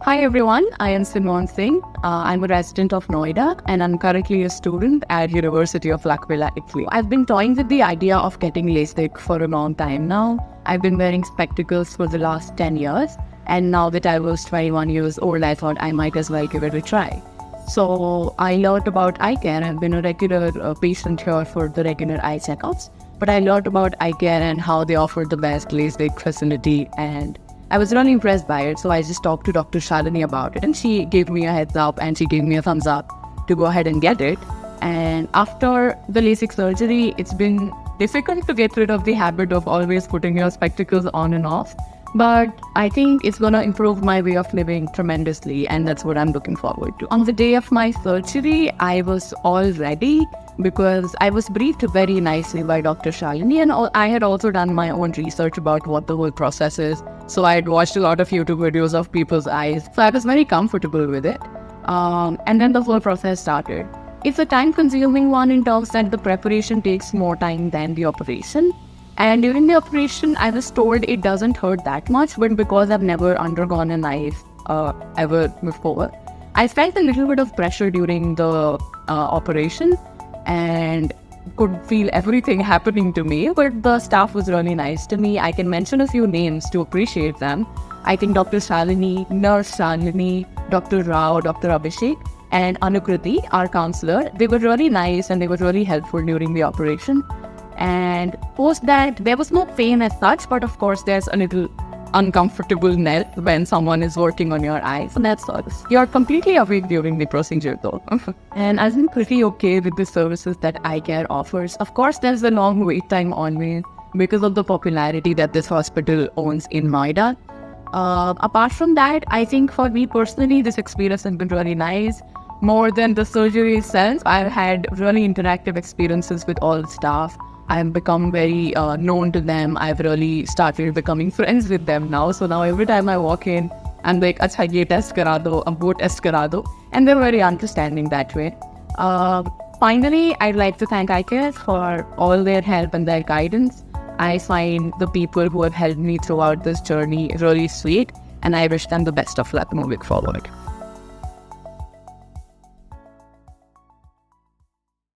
Hi everyone, I am Simon Singh. I'm a resident of Noida and I'm currently a student at University of L'Aquila, Italy. I've been toying with the idea of getting LASIK for a long time now. I've been wearing spectacles for the last 10 years and now that I was 21 years old, I thought I might as well give it a try. So I learned about eye care. I've been a regular patient here for the regular eye checkups, but I learned about eye care and how they offer the best LASIK facility, and I was really impressed by it. So I just talked to Dr. Shalini about it and she gave me a heads up and she gave me a thumbs up to go ahead and get it. And after the LASIK surgery, it's been difficult to get rid of the habit of always putting your spectacles on and off. But I think it's going to improve my way of living tremendously, and that's what I'm looking forward to. On the day of my surgery, I was all ready because I was briefed very nicely by Dr. Shalini, and I had also done my own research about what the whole process is. So I had watched a lot of YouTube videos of people's eyes. So I was very comfortable with it. And then the whole process started. It's a time-consuming one in terms that the preparation takes more time than the operation. And during the operation, I was told it doesn't hurt that much, but because I've never undergone a knife ever before, I felt a little bit of pressure during the operation and could feel everything happening to me, but the staff was really nice to me. I can mention a few names to appreciate them. I think Dr. Shalini, Nurse Shalini, Dr. Rao, Dr. Abhishek, and Anukriti, our counselor, they were really nice and they were really helpful during the operation. And post that, there was no pain as such, but of course there's a little uncomfortableness when someone is working on your eyes. And that's all. You're completely awake during the procedure though. And I've been pretty okay with the services that eye care offers. Of course, there's a long wait time always because of the popularity that this hospital owns in Noida. Apart from that, I think for me personally, this experience has been really nice. More than the surgery itself, I've had really interactive experiences with all the staff. I've become very known to them. I've really started becoming friends with them now. So now every time I walk in, I'm like, "Acha, ye test kara do, wo test kara do," and they're very understanding that way. Finally, I'd like to thank iCare for all their help and their guidance. I find the people who have helped me throughout this journey really sweet, and I wish them the best of luck moving forward.